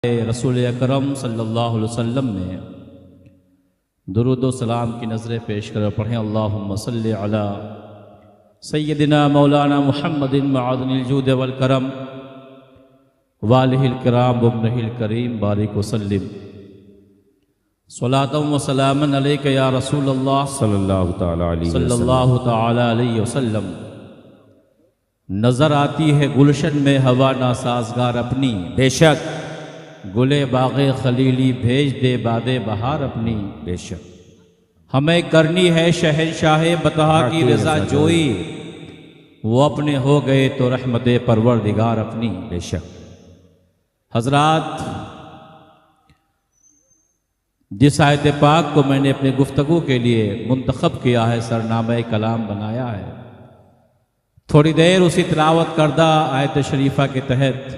रसूल अकरम सल्लल्लाहु अलैहि वसल्लम में दुरूद व सलाम की नज़रें पेश कर पढ़ें। अल्लाहुम्मा सल्लि अला सय्यदिना मौलाना मुहम्मदिन मआदनिल जूद वल करम वालिहिल किराम वब्निहिल करीम बारिक वसल्लिम सलातम व सलामन अलैका या रसूलल्लाह सल्लल्लाहु ताला अलैहि वसल्लम। नज़र आती है गुलशन में हवा नासाजगार अपनी, बेशक गुले बाग़े खलीली भेज दे बादे बहार अपनी। बेशक हमें करनी है शहंशाहे बतहा की रज़ा जोई, वो अपने हो गए तो रहमत परवरदिगार अपनी। बेशक हजरात, जिस आयत पाक को मैंने अपने गुफ्तगू के लिए मुंतखब किया है, सरनामा कलाम बनाया है, थोड़ी देर उसी तिलावत करदा आयत शरीफा के तहत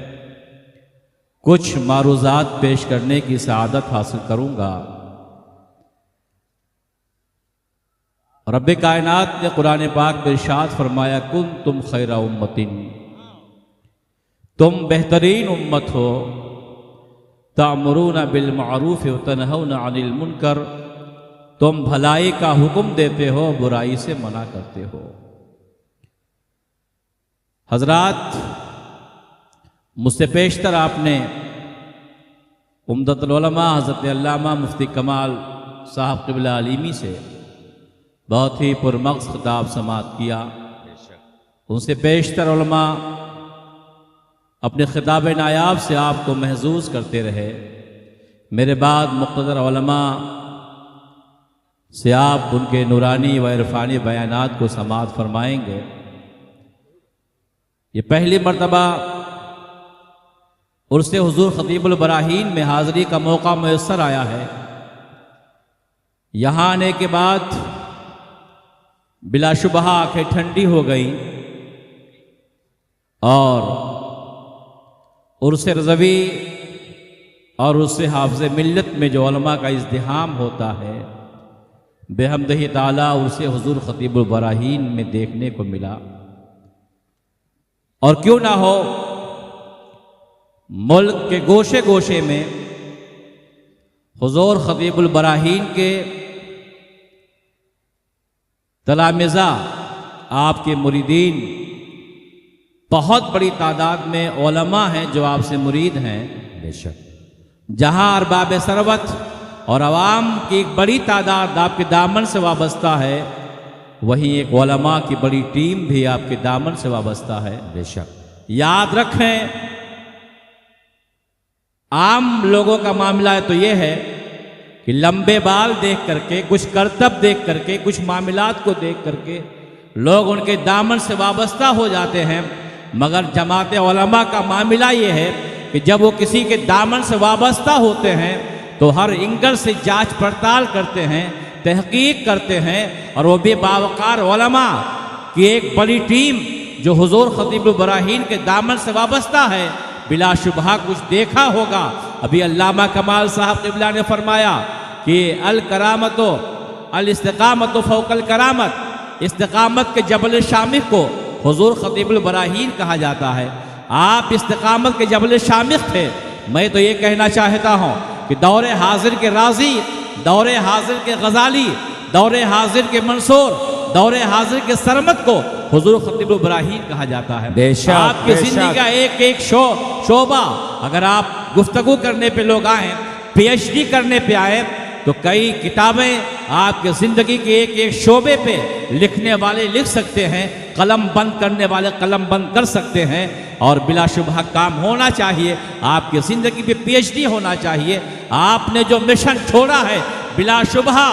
कुछ मारूज़ात पेश करने की सआदत हासिल करूँगा। रब्बे कायनात ने कुरान पाक में इरशाद फरमाया, कुन तुम खैरा उम्मतिन, तुम बेहतरीन उम्मत हो, तामुरूना बिल मारूफ व तनहौना अनिल मुनकर, तुम भलाई का हुक्म देते हो, बुराई से मना करते हो। हजरात, मुझसे पेशतर आपने उम्दतुल उलमा हज़रत अल्लामा मुफ्ती कमाल साहब क़िबला अलीमी से बहुत ही पुरमग़्ज़ खिताब समाअत किया। उनसे पेशतर उलमा अपने खिताब नायाब से आपको महजूज़ करते रहे। मेरे बाद मुक़्तदर उलमा से आप उनके नूरानी व इरफ़ानी बयानात को समाअत फरमाएंगे। ये पहली मरतबा उर्से हुज़ूर ख़तीबुल बराहीन में हाज़री का मौका मुयस्सर आया है। यहाँ आने के बाद बिलाशुबहा आँखें ठंडी हो गई और उर्से रज़वी और उर्से हाफ़िज़े मिल्लत में जो उलमा का इज़्तिहाम होता है, बेहम्दिही ताला उर्से हुज़ूर ख़तीबुल बराहीन में देखने को मिला। और क्यों ना हो, मुल्क के गोशे गोशे में हुज़ूर ख़तीबुल बराहीन के तलामिज़ा, आपके मुरीदीन बहुत बड़ी तादाद में उलमा हैं जो आपसे मुरीद हैं। बेशक जहाँ अरबाब सरवत और अवाम की एक बड़ी तादाद आपके दामन से वाबस्ता है, वहीं एक उलमा की बड़ी टीम भी आपके दामन से वाबस्ता है। बेशक याद रखें, आम लोगों का मामला तो ये है कि लंबे बाल देख करके, कुछ करतब देख करके, कुछ मामलात को देख करके लोग उनके दामन से वाबस्ता हो जाते हैं। मगर जमात उलमा का मामला ये है कि जब वो किसी के दामन से वाबस्ता होते हैं तो हर एंगल से जांच पड़ताल करते हैं, तहकीक करते हैं, और वो भी बावकार उलमा की एक बड़ी टीम जो हुज़ूर ख़तीबुल बराहीन के दामन से वाबस्ता है, बिलाशुबहा कुछ देखा होगा। अभी अल्लामा कमाल साहब क़िबला ने फरमाया कि अल करामतो अल इस्तिक़ामतो फ़ौक़ल करामत, इस्तिक़ामत के जबल शामिक़ को हुज़ूर ख़तीबुल बराहीन कहा जाता है। आप इस्तिक़ामत के जबल शामिक़ थे। मैं तो ये कहना चाहता हूँ कि दौरे हाजिर के राज़ी, दौरे हाजिर के गज़ाली, दौरे हाजिर के मंसूर, दौरे हाजिर के सरमत को हुज़ूर ख़तीबुल बराहीन कहा जाता है। आपकी ज़िंदगी का एक एक शोबा अगर आप गुफ्तगू करने पे लोग आए, PhD करने पे आए, तो कई किताबें आपके ज़िंदगी के एक एक शोबे पे लिखने वाले लिख सकते हैं, कलम बंद करने वाले कलम बंद कर सकते हैं। और बिलाशुबहा काम होना चाहिए, आपकी ज़िंदगी पे PhD होना चाहिए। आपने जो मिशन छोड़ा है, बिलाशुबहा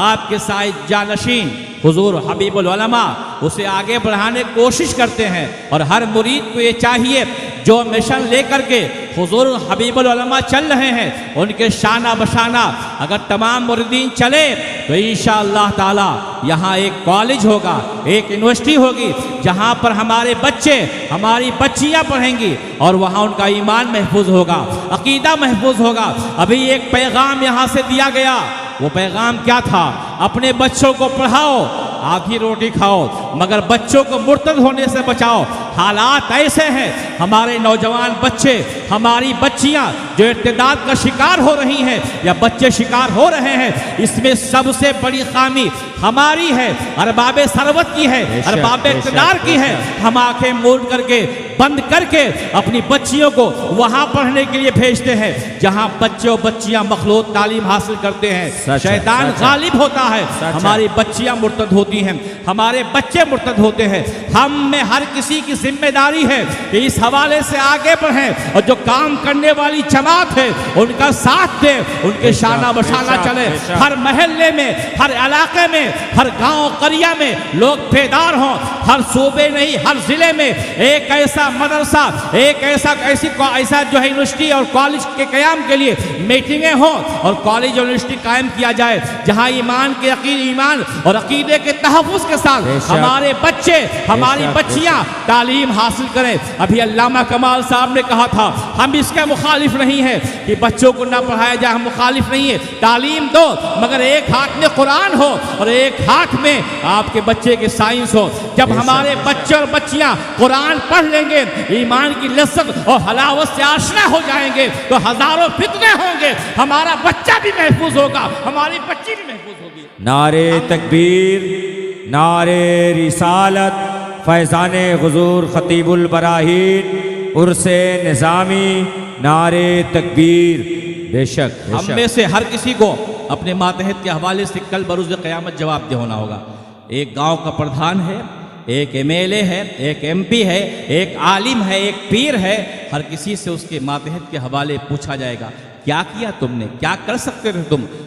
आपके साइद जानशीन हुज़ूर हबीबुल उलमा उसे आगे बढ़ाने की कोशिश करते हैं। और हर मुरीद को ये चाहिए जो मिशन लेकर के हुज़ूर हबीबुल उलमा चल रहे हैं, उनके शाना बशाना अगर तमाम मुरीदीन चले तो इंशाअल्लाह ताला यहाँ एक कॉलेज होगा, एक यूनिवर्सिटी होगी, जहाँ पर हमारे बच्चे, हमारी बच्चियाँ पढ़ेंगी और वहाँ उनका ईमान महफूज होगा, अकीदा महफूज होगा। अभी एक पैगाम यहाँ से दिया गया, वो पैगाम क्या था? अपने बच्चों को पढ़ाओ, आधी रोटी खाओ, मगर बच्चों को मुर्तद होने से बचाओ। हालात ऐसे हैं, हमारे नौजवान बच्चे, हमारी बच्चियां जो इर्तिदाद का शिकार हो रही हैं या बच्चे शिकार हो रहे हैं, इसमें सबसे बड़ी खामी हमारी है, अरबाब सरवत की है, अरबाब इक़्तिदार की है। हम आंखें मूंद करके, बंद करके अपनी बच्चियों को वहां पढ़ने के लिए भेजते हैं जहां बच्चे और बच्चियां मखलूत तालीम हासिल करते हैं। शैतान गालिब होता है, हमारी बच्चियां मुर्तद होती हैं, हमारे बच्चे मुर्तद होते हैं। हम में हर किसी की जिम्मेदारी है कि इस हवाले से आगे बढ़ें और जो काम करने वाली जमात है उनका साथ दें, उनके शाना बशाना चले। हर महल्ले में, हर इलाके में, हर गांव करिया में लोग बेदार हों। हर सूबे नहीं, हर जिले में एक ऐसा मदरसा, एक ऐसा जो है यूनिवर्सिटी और कॉलेज के क़याम के लिए मीटिंगें हों और कॉलेज और यूनिवर्सिटी कायम किया जाए जहां ईमान और अकीदे के तहफ़्फ़ुज़ के साथ हमारे बच्चे, हमारी बच्चियां तालीम हासिल करें। अभी अल्लामा कमाल साहब ने कहा था, हम इसके मुखालिफ नहीं है कि बच्चों को ना पढ़ाया जाए, हम मुखालिफ नहीं है, तालीम दो, मगर एक हाथ में कुरान हो और एक हाथ में आपके बच्चे के साइंस हो। जब हमारे बच्चे और बच्चियां कुरान पढ़ लेंगे, ईमान की लज़्ज़त और हलावत से आशना हो जाएंगे तो हजारों फितने होंगे, हमारा बच्चा भी महफूज होगा, हमारी बच्ची भी महफूज होगी। नारे तकबीर, नारे रिसालत, फैज़ाने हुज़ूर खतीबुल बराहीन, उर्से निज़ामी, नारे तकबीर। बेशक हम में से हर किसी को अपने मातहत के हवाले से कल बरोज़ क़यामत जवाबदेह होना होगा। एक गांव का प्रधान है, एक MLA है, एक MP है, एक आलिम है, एक पीर है, हर किसी से उसके मातहत के हवाले पूछा जाएगा, क्या किया तुमने, क्या कर सकते थे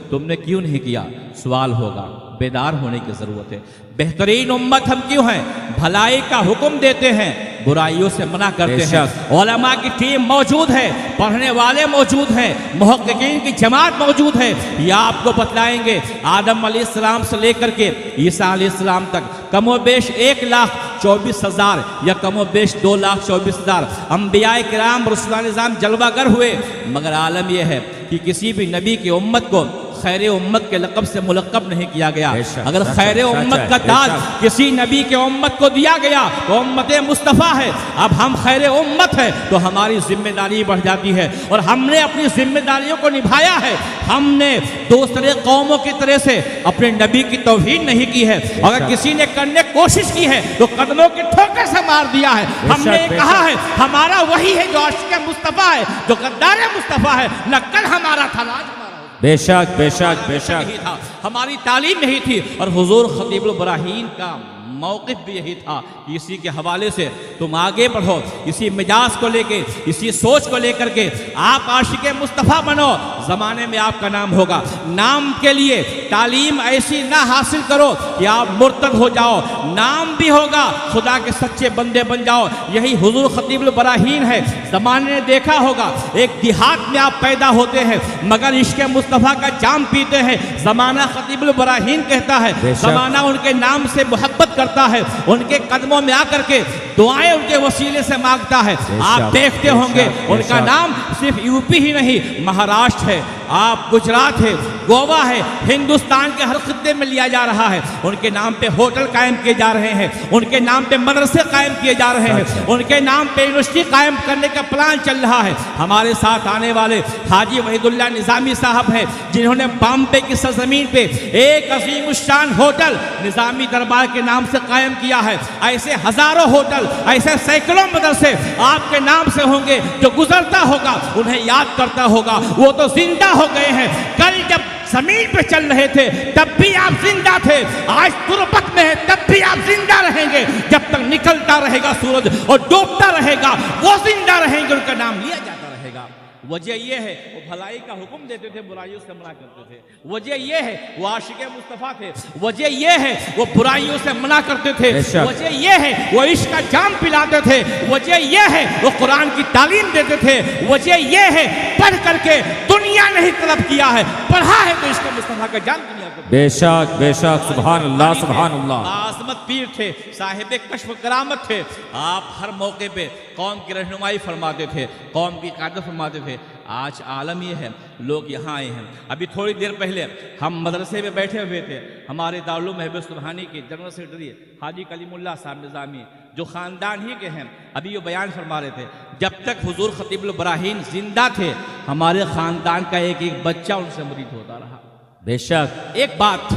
तुमने क्यों नहीं किया। सवाल होगा, बेदार होने की ज़रूरत है। बेहतरीन उम्मत हम क्यों हैं? भलाई का हुक्म देते हैं, बुराइयों से मना करते हैं। उलमा की टीम मौजूद है, पढ़ने वाले मौजूद हैं, मुहक्किकीन की जमात मौजूद है। ये आपको बतलाएंगे आदम अलैहिस्सलाम से लेकर के ईसा अलैहिस्सलाम तक कमोबेश 1,24,000 या कमोबेश 2,24,000 अंबियाए किराम रसूलाए निज़ाम जलवागर हुए, मगर आलम यह है कि किसी भी नबी की उम्मत को खैर उम्मत के लक़ब से मुलक़ब नहीं किया गया। अगर खैर उम्मत का ताज किसी नबी के उम्मत को दिया गया तो उम्मत मुस्तफ़ा है। अब हम खैर उम्मत है तो हमारी जिम्मेदारी बढ़ जाती है और हमने अपनी जिम्मेदारियों को निभाया है। हमने दूसरे कौमों की तरह से अपने नबी की तौहीन नहीं की है। अगर किसी ने करने की कोशिश की है तो कदमों की ठोकर से मार दिया है। हमने कहा है हमारा वही है जो आशिक़ मुस्तफ़ा है, जो गद्दार मुस्तफ़ा है, न कल हमारा था, आज हमारा। बेशक बेशक बेशक यही था, हमारी तालीम यही थी और हुजूर खतीबुल बराहीन का मौक़िफ़ भी यही था कि इसी के हवाले से तुम आगे बढ़ो, इसी मिजाज को लेके, इसी सोच को लेकर के आप आशिक़ मुस्तफ़ा बनो, ज़माने में आपका नाम होगा। नाम के लिए तालीम ऐसी ना हासिल करो कि आप मुर्तद हो जाओ, नाम भी होगा, खुदा के सच्चे बंदे बन जाओ। यही हुजूर खतीबुल बराहीन है। ज़माने ने देखा होगा, एक देहात में आप पैदा होते हैं मगर इश्क़ मुस्तफ़ा का जाम पीते हैं। ज़माना खतीबुल बराहीन कहता है, ज़माना उनके नाम से मोहब्बत करता है, उनके कदमों में आकर के दुआएं उनके वसीले से मांगता है। आप देखते होंगे उनका नाम सिर्फ यूपी ही नहीं, महाराष्ट्र है, आप गुजरात है, गोवा है, हिंदुस्तान के हर खित्ते में लिया जा रहा है। उनके नाम पे होटल कायम किए जा रहे हैं, उनके नाम पे मदरसे कायम किए जा रहे हैं, उनके नाम पे यूनिवर्सिटी कायम करने का प्लान चल रहा है। हमारे साथ आने वाले हाजी वहीदुल्लाह निज़ामी साहब हैं, जिन्होंने बॉम्बे की सरजमीन पे एक अज़ीमुश्शान होटल निज़ामी दरबार के नाम से कायम किया है। ऐसे हजारों होटल, ऐसे सैकड़ों मदरसे आपके नाम से होंगे। जो गुजरता होगा उन्हें याद करता होगा, वो तो जिंदा हो गए हैं। कल जब जमीन पे चल रहे थे तब भी आप जिंदा थे, आज तुरबत में है तब भी आप जिंदा रहेंगे। जब तक निकलता रहेगा सूरज और डूबता रहेगा वो जिंदा रहेंगे, उनका नाम लिया जाता रहेगा। वजह यह है वो भलाई का हुक्म देते थे, बुराइयों से मना करते थे। वजह यह है वो आशिक़ मुस्तफ़ा थे। वजह यह है वो बुराइयों से मना करते थे। वजह यह है वो इश्क़ का जाम पिलाते थे। वजह यह है वो कुरान की तालीम देते थे। वजह यह है पढ़ करके दुनिया नहीं तलब किया है, पढ़ा है तो इश्क़ मुस्तफ़ा का जाम दुनिया को। बेशक बेशक, सुभान अल्लाह सुभान अल्लाह। आज़मत पीर थे, साहिब कश्फ करामत थे। आप हर मौके पे कौम की रहनुमाई फरमाते थे, कौम की क़यादत फरमाते थे। आज आलम ये है, लोग यहाँ आए हैं। अभी थोड़ी देर पहले हम मदरसे में बैठे हुए थे, हमारे दारुल उलूम महबूब सुब्हानी के जनरल सेक्रेटरी हाजी कलीमुल्लाह साहब निज़ामी, जो ख़ानदान ही के हैं। अभी ये बयान फरमा रहे थे, जब तक हुजूर खतीबुल बराहीन जिंदा थे हमारे ख़ानदान का एक एक बच्चा उनसे मुरीद होता रहा। बेशक। एक बात,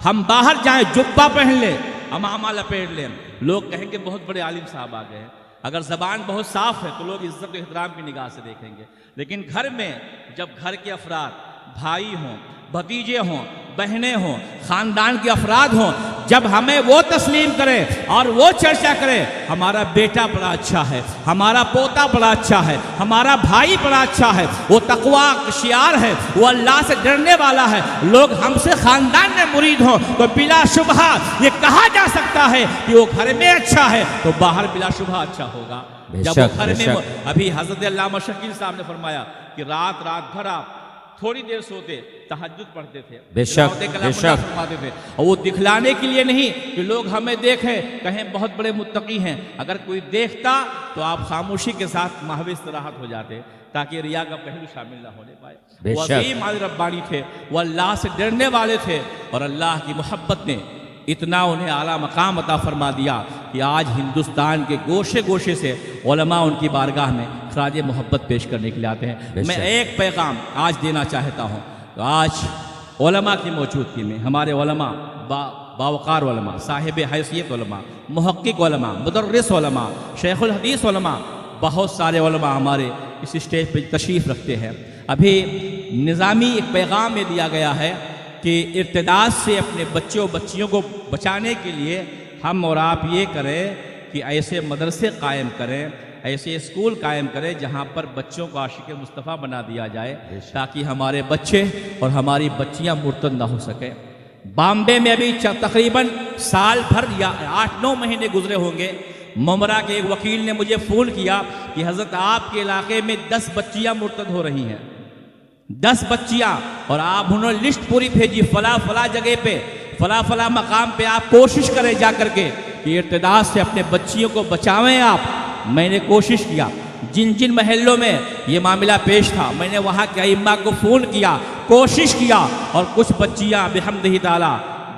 हम बाहर जाएं जुब्बा पहन लें, अमामा लपेट लें, लोग कहेंगे बहुत बड़े आलिम साहब आ गए हैं। अगर ज़बान बहुत साफ है तो लोग इज्जत एहतराम की निगाह से देखेंगे। लेकिन घर में जब घर के अफराद, भाई हों, भतीजे हों, बहनें हों, ख़ानदान के अफराद हों, जब हमें वो तस्लीम करें और वो चर्चा करें हमारा बेटा बड़ा अच्छा है, हमारा पोता बड़ा अच्छा है, हमारा भाई बड़ा अच्छा है, वो तकवा शियार है, वो अल्लाह से डरने वाला है, लोग हमसे ख़ानदान में मुरीद हों, तो बिला शुबहा ये कहा जा सकता है कि वो घर में अच्छा है तो बाहर बिला शुबहा अच्छा होगा। जब वो घर में, अभी हज़रत अल्लामा शकील साहब ने फरमाया कि रात भर आप थोड़ी देर सोते, तहज्जुद पढ़ते थे, बेशक बेशक फरमाते थे, और वो दिखलाने के लिए नहीं कि लोग हमें देखें, कहें बहुत बड़े मुत्तकी हैं। अगर कोई देखता तो आप खामोशी के साथ महव इस्तराहत हो जाते ताकि रिया का पहलू शामिल ना होने पाए। वो अज़ीम आलिम रब्बानी थे, वो अल्लाह से डरने वाले थे और अल्लाह की मोहब्बत ने इतना उन्हें आला मकाम अता फरमा दिया कि आज हिंदुस्तान के गोशे गोशे से उलमा उनकी बारगाह में खराज मोहब्बत पेश करने के लिए आते हैं। मैं एक पैगाम आज देना चाहता हूँ। तो आज उलमा की मौजूदगी में हमारे उलमा, बावकार उलमा, साहिब हैसियत उलमा, मुहक्किक उलमा, मुदर्रिस उलमा, शेखुल हदीस उलमा, बहुत सारे उलमा हमारे इस स्टेज पर तशरीफ़ रखते हैं। अभी निज़ामी एक पैगाम में दिया गया है कि इर्तिदाद से अपने बच्चों बच्चियों को बचाने के लिए हम और आप ये करें कि ऐसे मदरसे कायम करें, ऐसे स्कूल कायम करें जहाँ पर बच्चों को आशिक मुस्तफ़ा बना दिया जाए ताकि हमारे बच्चे और हमारी बच्चियाँ मुर्तद ना हो सकें। बॉम्बे में अभी तकरीबन साल भर या 8-9 महीने गुजरे होंगे, ममरा के एक वकील ने मुझे फ़ोन किया कि हज़रत आपके इलाके में 10 बच्चियाँ मुर्तद हो रही हैं, 10 बच्चियाँ, और आप उन्होंने लिस्ट पूरी भेजी, फला जगह पे फला मकाम पे आप कोशिश करें जा करके कि इर्तिदाद से अपने बच्चियों को बचावें आप। मैंने कोशिश किया, जिन जिन महल्लों में ये मामला पेश था मैंने वहाँ के अइम्मा को फ़ोन किया, कोशिश किया, और कुछ बच्चियाँ बिहम्दिही ताला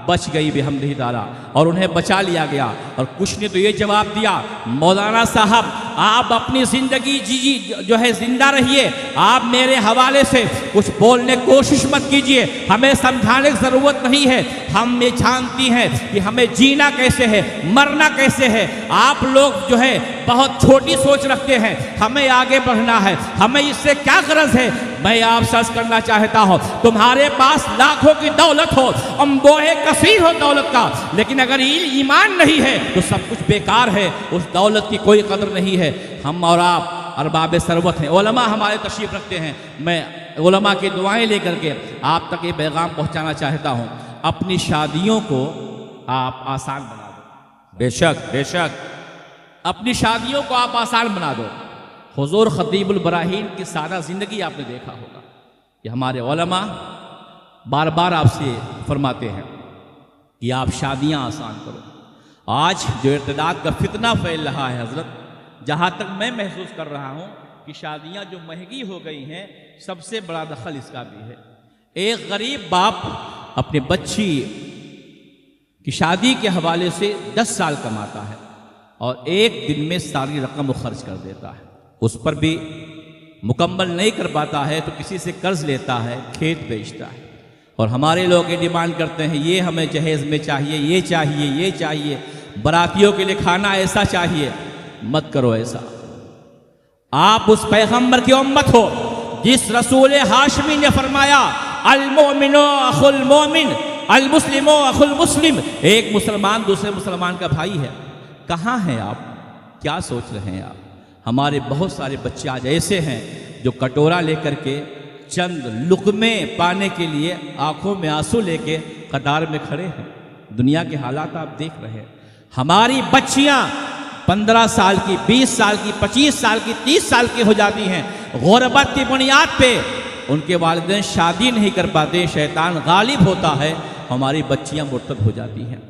बच गई बिहम्दिही ताला, और उन्हें बचा लिया गया। और कुछ ने तो ये जवाब दिया, मौलाना साहब आप अपनी ज़िंदगी जो है जिंदा रहिए, आप मेरे हवाले से कुछ बोलने की कोशिश मत कीजिए, हमें समझाने की ज़रूरत नहीं है, हम ये जानती हैं कि हमें जीना कैसे है, मरना कैसे है। आप लोग जो है बहुत छोटी सोच रखते हैं, हमें आगे बढ़ना है, हमें इससे क्या गरज है। मैं आपसे अर्ज़ करना चाहता हूँ, तुम्हारे पास लाखों की दौलत हो, अम्बोहे कसीर हो दौलत का, लेकिन अगर ईमान नहीं है तो सब कुछ बेकार है, उस दौलत की कोई कदर नहीं है। हम और आप अरबाब सरवत हैं, उलमा हमारे तशरीफ़ रखते हैं। मैं उलमा की दुआएं लेकर के आप तक ये पैगाम पहुँचाना चाहता हूँ, अपनी शादियों को आप आसान बना दो। बेशक बेशक, अपनी शादियों को आप आसान बना दो। हुजूर खतीबुल बराहीन की सादा ज़िंदगी आपने देखा होगा कि हमारे उलमा बार बार आपसे फरमाते हैं कि आप शादियां आसान करो। आज जो इर्तिदाद का फितना फैल रहा है हज़रत, जहाँ तक मैं महसूस कर रहा हूँ कि शादियां जो महंगी हो गई हैं, सबसे बड़ा दखल इसका भी है। एक गरीब बाप अपने बच्ची की शादी के हवाले से 10 साल कमाता है और एक दिन में सारी रकम वो खर्च कर देता है, उस पर भी मुकम्मल नहीं कर पाता है तो किसी से कर्ज लेता है, खेत बेचता है। और हमारे लोग ये डिमांड करते हैं, ये हमें जहेज़ में चाहिए, ये चाहिए, ये चाहिए, बारातियों के लिए खाना ऐसा चाहिए। मत करो ऐसा। आप उस पैगंबर की उम्मत हो जिस रसूल हाशमी ने फरमाया, अल मोमिनो अखुल मोमिन, अल मुस्लिमो अखुल मुस्लिम, एक मुसलमान दूसरे मुसलमान का भाई है। कहाँ हैं आप? क्या सोच रहे हैं आप? हमारे बहुत सारे बच्चे आज ऐसे हैं जो कटोरा लेकर के चंद लुक़मे पाने के लिए आंखों में आंसू लेके कतार में खड़े हैं। दुनिया के हालात आप देख रहे हैं। हमारी बच्चियां 15 साल की, 20 साल की, 25 साल की, 30 साल की हो जाती हैं। गुरबत की बुनियाद पे उनके वालिदैन शादी नहीं कर पाते, शैतान गालिब होता है, हमारी बच्चियां मुर्तद हो जाती हैं।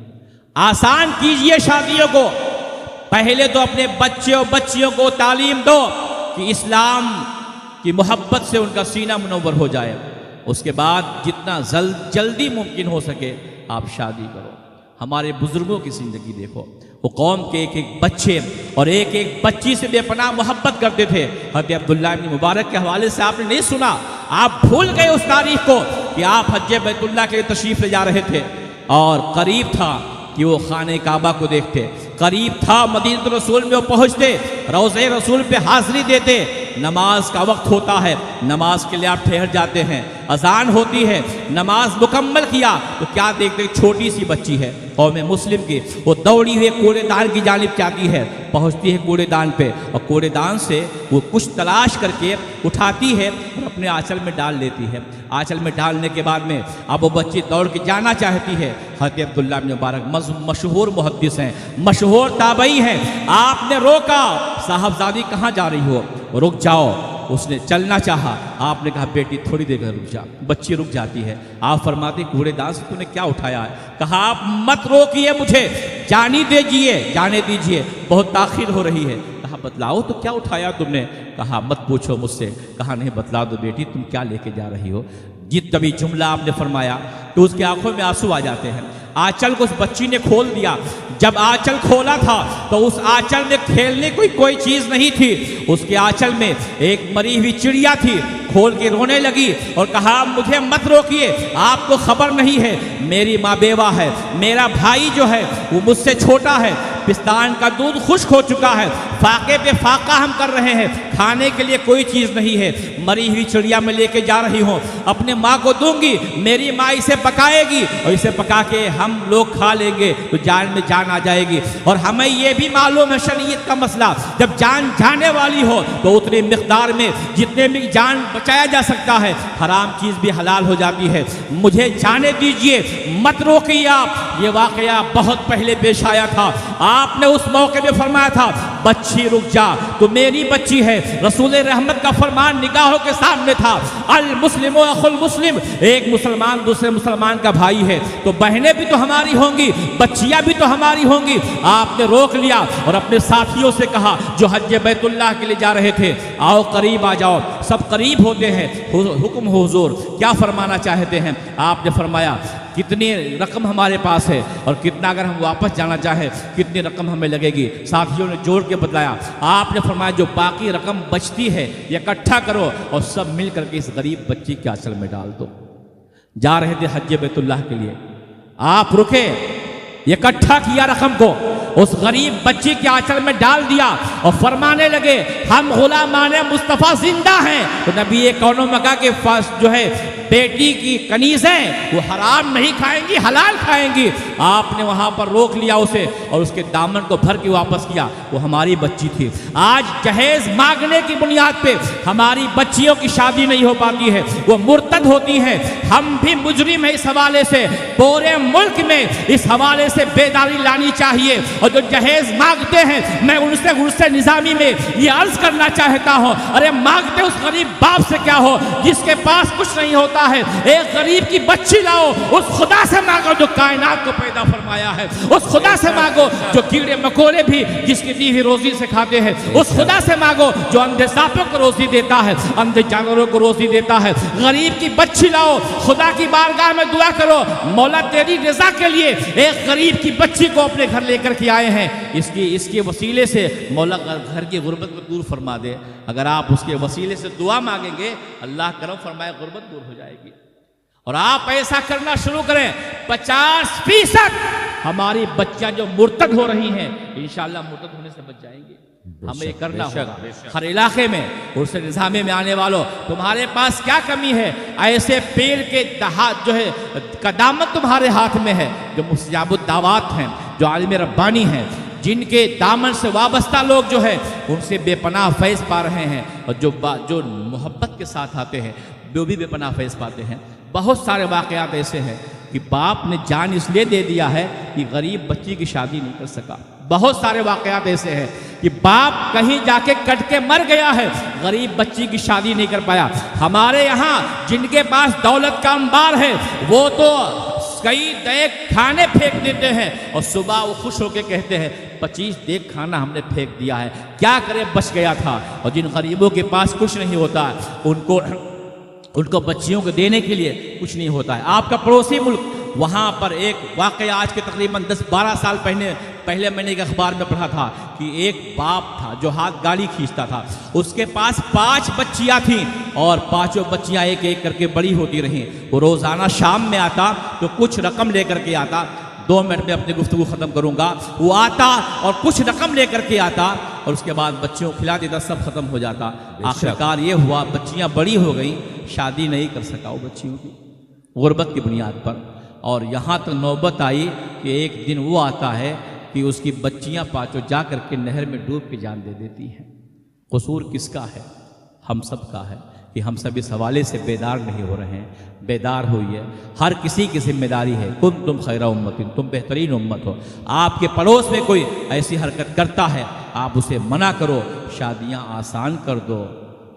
आसान कीजिए शादियों को। पहले तो अपने बच्चे और बच्चियों को तालीम दो कि इस्लाम की मोहब्बत से उनका सीना मुनव्वर हो जाए। उसके बाद जितना जल्दी मुमकिन हो सके आप शादी करो। हमारे बुजुर्गों की ज़िंदगी देखो, वो कौम के एक एक बच्चे और एक एक बच्ची से बेपनाह मोहब्बत करते थे। हज़रत अब्दुल्लाह इब्न मुबारक के हवाले से आपने नहीं सुना, आप भूल गए उस तारीख को कि आप हज बैतुल्लाह के लिए तशरीफ़ ले जा रहे थे और करीब था कि वो खाने काबा को देखते, करीब था मदीनतुर रसूल में वो पहुँचते, रोज़े रसूल पे हाज़िरी देते। नमाज का वक्त होता है, नमाज के लिए आप ठहर जाते हैं, अजान होती है, नमाज मुकम्मल किया तो क्या देखते, छोटी सी बच्ची है कौम मुस्लिम की, वो दौड़ी हुई कूड़ेदान की जानिब जाती है, पहुंचती है कूड़ेदान पे और कूड़ेदान से वो कुछ तलाश करके उठाती है और अपने आंचल में डाल लेती है। आंचल में डालने के बाद में अब वो बच्ची दौड़ के जाना चाहती है। हज़रत अब्दुल्लाह इब्न मुबारक मशहूर मुहद्दिस हैं, मशहूर ताबई हैं, आपने रोका, साहबजादी कहाँ जा रही हो, रुक जाओ। उसने चलना चाहा, आपने कहा बेटी थोड़ी देर रुक जा। बच्ची रुक जाती है। आप फरमाते कूड़ेदान से तूने क्या उठाया है? कहा आप मत रोकिए मुझे, जाने दीजिए, बहुत ताखिर हो रही है। कहा बतलाओ तो क्या उठाया तुमने? कहा मत पूछो मुझसे। कहा नहीं बतला दो बेटी, तुम क्या लेके जा रही हो। जित कभी जुमला आपने फरमाया तो उसकी आंखों में आंसू आ जाते हैं। आंचल को उस बच्ची ने खोल दिया। जब आंचल खोला था तो उस आंचल में खेलने की कोई चीज़ नहीं थी। उसके आंचल में एक मरी हुई चिड़िया थी। खोल के रोने लगी और कहा मुझे मत रोकिए, आपको खबर नहीं है मेरी माँ बेवा है, मेरा भाई जो है वो मुझसे छोटा है, पिस्तान का दूध खुश्क हो चुका है, फाके पे फाका हम कर रहे हैं, खाने के लिए कोई चीज़ नहीं है। मरी हुई चिड़िया में लेके जा रही हूँ, अपने माँ को दूंगी, मेरी माँ इसे पकाएगी और इसे पका के हम लोग खा लेंगे तो जान में जान आ जाएगी। और हमें ये भी मालूम है शरीयत का मसला, जब जान जाने वाली हो तो उतनी मिकदार में जितने में जान बचाया जा सकता है, हराम चीज़ भी हलाल हो जाती है। मुझे जाने दीजिए, मत रोकिए आप। ये वाकया बहुत पहले पेश आया था। आपने उस मौके में फरमाया था बच्ची रुक जा, तो मेरी बच्ची है। रसूल रहमत का फरमान निगाहों के सामने था, अल मुस्लिम अखुल मुस्लिम, एक मुसलमान दूसरे मुसलमान का भाई है, तो बहनें भी तो हमारी होंगी, बच्चियां भी तो हमारी होंगी। आपने रोक लिया और अपने साथियों से कहा जो हज बैतुल्लाह के लिए जा रहे थे, आओ करीब आ जाओ। सब करीब होते हैं, हुक्म हुजूर, क्या फरमाना चाहते हैं? आपने फरमाया कितनी रकम हमारे पास है और कितना अगर हम वापस जाना चाहें कितनी रकम हमें लगेगी। साथियों ने जोड़ के बतलाया। आपने फरमाया जो बाकी रकम बचती है इकट्ठा करो और सब मिल करके इस गरीब बच्ची के आंचल में डाल दो। जा रहे थे हज बैतुल्लाह के लिए, आप रुके, इकट्ठा किया रकम को, उस गरीब बच्ची के आंचल में डाल दिया और फरमाने लगे हम गुलामाने मुस्तफ़ा जिंदा हैं। तो नबी कौनो मका के पास जो है बेटी की कनीज़ें वो हराम नहीं खाएंगी, हलाल खाएंगी। आपने वहाँ पर रोक लिया उसे और उसके दामन को भर के वापस किया। वो हमारी बच्ची थी। आज जहेज मांगने की बुनियाद पे हमारी बच्चियों की शादी नहीं हो पाती है, वो मुर्तद होती हैं। हम भी मुजरिम हैं इस हवाले से। पूरे मुल्क में इस हवाले से बेदारी लानी चाहिए। और जो जहेज मांगते हैं, मैं उनसे गुस्से निज़ामी में ये अर्ज करना चाहता हूँ, अरे मांगते उस गरीब बाप से क्या हो जिसके पास कुछ नहीं होता है। एक गरीब की बच्ची लाओ, उस खुदा से मांगो जो कायनात को पैदा फरमाया है, उस खुदा से मांगो जो कीड़े मकोड़े भी जिसकी दी हुई रोजी से खाते हैं, उस खुदा से मांगो जो अंधे सांपों को रोजी देता है, अंधे जानवरों को रोजी देता है। गरीब की बच्ची लाओ, खुदा की बारगाह में दुआ करो, मौला तेरी रजा के लिए एक गरीब की बच्ची को अपने घर लेकर के आए हैं। इसके वसीले से मौला घर की गुर्बत को दूर फरमा दे। अगर आप उसके वसीले से दुआ मांगेंगे, अल्लाह करम फरमाए गुर्बत दूर हो जाएगी। और आप ऐसा करना शुरू करें, 50% हमारी बच्चियां जो मुर्तद हो रही हैं इंशाअल्लाह मुर्तद होने से बच जाएंगी। हमें करना होगा। हर इलाके में उर्स निज़ामे में आने वालों, तुम्हारे पास क्या कमी है? ऐसे पेड़ के जो है कदामत तुम्हारे हाथ में है, जो मुस्तजाबुद दावत हैं, जो आलिम रब्बानी हैं, जिनके दामन से वाबस्ता लोग जो है उनसे बेपनाह फैज़ पा रहे हैं। और जो मोहब्बत के साथ आते हैं वो भी बेपनाह फैज़ पाते हैं। बहुत सारे वाक़यात ऐसे हैं कि बाप ने जान इसलिए दे दिया है कि गरीब बच्ची की शादी नहीं कर सका। बहुत सारे वाक़यात ऐसे हैं कि बाप कहीं जाके कट के मर गया है, गरीब बच्ची की शादी नहीं कर पाया। हमारे यहाँ जिनके पास दौलत का अंबार है वो तो कई देख खाने फेंक देते हैं और सुबह वो खुश होकर कहते हैं 25 देख खाना हमने फेंक दिया है, क्या करे बच गया था। और जिन गरीबों के पास कुछ नहीं होता उनको बच्चियों को देने के लिए कुछ नहीं होता है। आपका पड़ोसी मुल्क, वहाँ पर एक वाक़या आज के तकरीबन 10-12 साल पहले मैंने एक अखबार में पढ़ा था कि एक बाप था जो हाथ गाड़ी खींचता था, उसके पास 5 बच्चियां थीं और 5 बच्चियां एक एक करके बड़ी होती रहीं। वो रोज़ाना शाम में आता तो कुछ रकम लेकर के आता, 2 मिनट में अपनी गुफ्तगू ख़त्म करूंगा। वो आता और कुछ रकम लेकर के आता और उसके बाद बच्चियों को खिला देता, सब खत्म हो जाता। आखिरकार ये हुआ बच्चियां बड़ी हो गई, शादी नहीं कर सका वो बच्चियों की गुर्बत की बुनियाद पर। और यहाँ तक नौबत आई कि एक दिन वो आता है कि उसकी बच्चियां 5 जा कर के नहर में डूब के जान दे देती हैं। कसूर किसका है? हम सब का है कि हम सब इस हवाले से बेदार नहीं हो रहे हैं। बेदार होइए, हर किसी की जिम्मेदारी है। कुन तुम खैरा उम्मतिन, तुम बेहतरीन उम्मत हो। आपके पड़ोस में कोई ऐसी हरकत करता है, आप उसे मना करो, शादियां आसान कर दो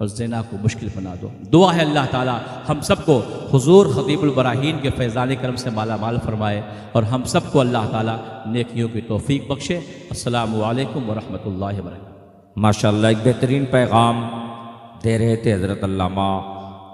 और ज़िना को मुश्किल बना दो। दुआ है अल्लाह ताला हम सबको हुजूर खतीबुल बराहीन के फैज़ान करम से माला माल फरमाए और हम सबको अल्लाह ताला नेकियों की तौफीक बख्शे। अस्सलामु अलैकुम व रहमतुल्लाहि व बरकातहू। माशाअल्लाह, एक बेहतरीन पैगाम दे रहे थे हज़रत अल्लामा